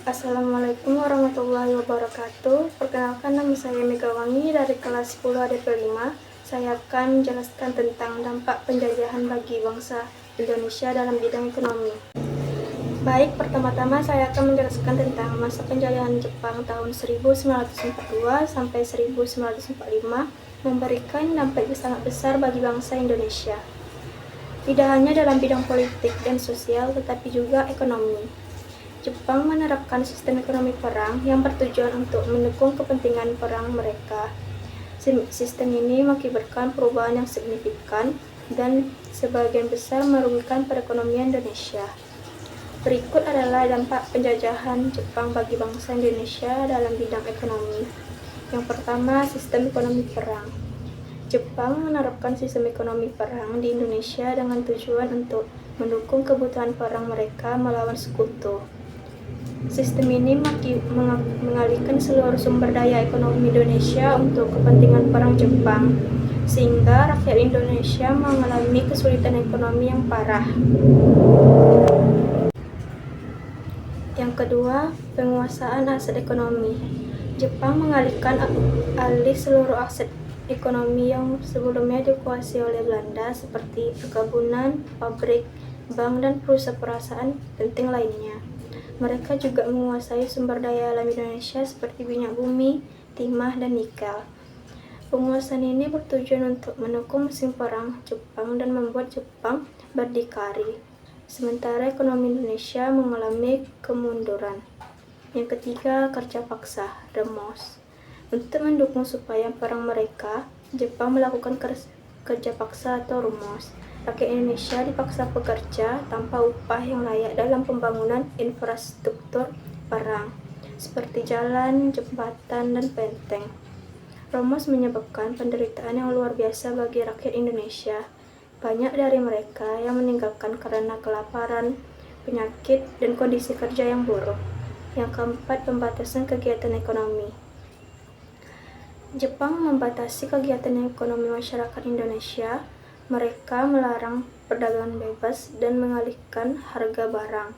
Assalamualaikum warahmatullahi wabarakatuh. Perkenalkan, nama saya Megawangi dari kelas 10 ADP 5. Saya akan menjelaskan tentang dampak penjajahan bagi bangsa Indonesia dalam bidang ekonomi. Baik, pertama-tama saya akan menjelaskan tentang masa penjajahan Jepang tahun 1942 sampai 1945 memberikan dampak yang sangat besar bagi bangsa Indonesia. Tidak hanya dalam bidang politik dan sosial, tetapi juga ekonomi. Jepang menerapkan sistem ekonomi perang yang bertujuan untuk mendukung kepentingan perang mereka. Sistem ini mengakibatkan perubahan yang signifikan dan sebagian besar merugikan perekonomian Indonesia. Berikut adalah dampak penjajahan Jepang bagi bangsa Indonesia dalam bidang ekonomi. Yang pertama, sistem ekonomi perang. Jepang menerapkan sistem ekonomi perang di Indonesia dengan tujuan untuk mendukung kebutuhan perang mereka melawan sekutu. Sistem ini mengalihkan seluruh sumber daya ekonomi Indonesia untuk kepentingan perang Jepang, sehingga rakyat Indonesia mengalami kesulitan ekonomi yang parah. Yang kedua, penguasaan aset ekonomi. Jepang mengalihkan alih seluruh aset ekonomi yang sebelumnya dikuasai oleh Belanda seperti perkebunan, pabrik, bank, dan perusahaan penting lainnya. Mereka juga menguasai sumber daya alam Indonesia seperti minyak bumi, timah, dan nikel. Penguasaan ini bertujuan untuk mendukung mesin perang Jepang dan membuat Jepang berdikari, sementara ekonomi Indonesia mengalami kemunduran. Yang ketiga, kerja paksa, REMOS. Untuk mendukung supaya perang mereka, Jepang melakukan kerja paksa atau REMOS. Rakyat Indonesia dipaksa bekerja tanpa upah yang layak dalam pembangunan infrastruktur perang, seperti jalan, jembatan, dan benteng. REMOS menyebabkan penderitaan yang luar biasa bagi rakyat Indonesia. Banyak dari mereka yang meninggalkan karena kelaparan, penyakit, dan kondisi kerja yang buruk. Yang keempat, pembatasan kegiatan ekonomi. Jepang membatasi kegiatan ekonomi masyarakat Indonesia. Mereka melarang perdagangan bebas dan mengalihkan harga barang.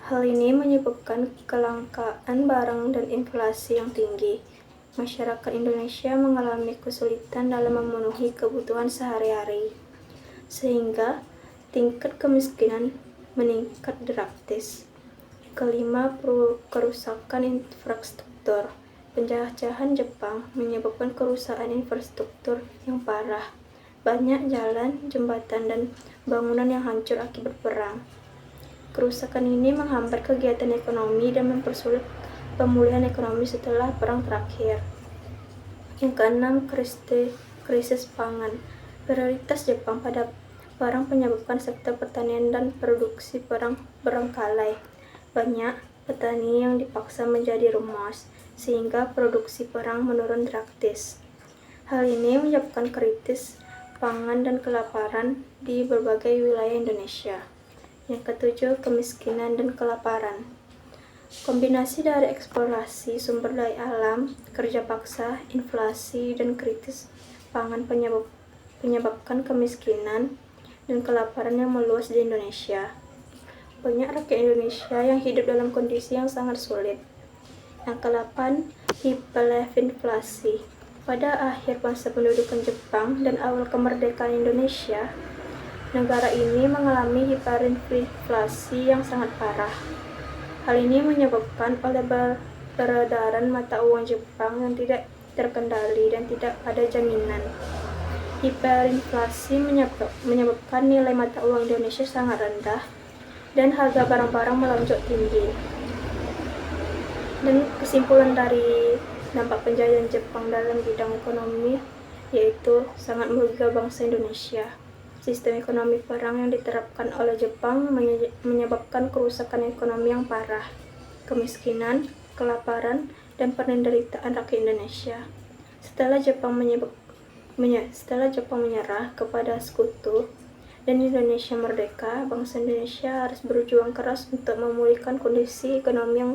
Hal ini menyebabkan kelangkaan barang dan inflasi yang tinggi. Masyarakat Indonesia mengalami kesulitan dalam memenuhi kebutuhan sehari-hari, sehingga tingkat kemiskinan meningkat drastis. Kelima, kerusakan infrastruktur. Penjajahan Jepang menyebabkan kerusakan infrastruktur yang parah. Banyak jalan, jembatan, dan bangunan yang hancur akibat perang. Kerusakan ini menghambat kegiatan ekonomi dan mempersulit pemulihan ekonomi setelah perang terakhir. Yang keenam, krisis pangan. Prioritas Jepang pada perang menyebabkan sektor pertanian dan produksi perang berangkalai. Banyak petani yang dipaksa menjadi REMOS, sehingga produksi perang menurun drastis. Hal ini menyebabkan krisis pangan dan kelaparan di berbagai wilayah Indonesia. Yang ketujuh, kemiskinan dan kelaparan. Kombinasi dari eksplorasi sumber daya alam, kerja paksa, inflasi, dan krisis pangan menyebabkan kemiskinan dan kelaparan yang meluas di Indonesia. Banyak rakyat Indonesia yang hidup dalam kondisi yang sangat sulit. Yang ke-8, hiperinflasi. Pada akhir masa pendudukan Jepang dan awal kemerdekaan Indonesia, negara ini mengalami hiperinflasi yang sangat parah. Hal ini menyebabkan oleh peredaran mata uang Jepang yang tidak terkendali dan tidak ada jaminan. Hiperinflasi menyebabkan nilai mata uang Indonesia sangat rendah dan harga barang-barang melonjak tinggi. Dan kesimpulan dari dampak penjajahan Jepang dalam bidang ekonomi yaitu sangat merugikan bangsa Indonesia. Sistem ekonomi perang yang diterapkan oleh Jepang menyebabkan kerusakan ekonomi yang parah, kemiskinan, kelaparan, dan penderitaan rakyat Indonesia. Setelah Jepang menyerah kepada sekutu dan Indonesia merdeka, bangsa Indonesia harus berjuang keras untuk memulihkan kondisi ekonomi yang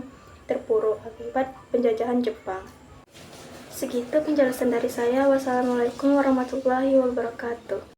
terpuruk akibat penjajahan Jepang. Segitu penjelasan dari saya. Wassalamualaikum warahmatullahi wabarakatuh.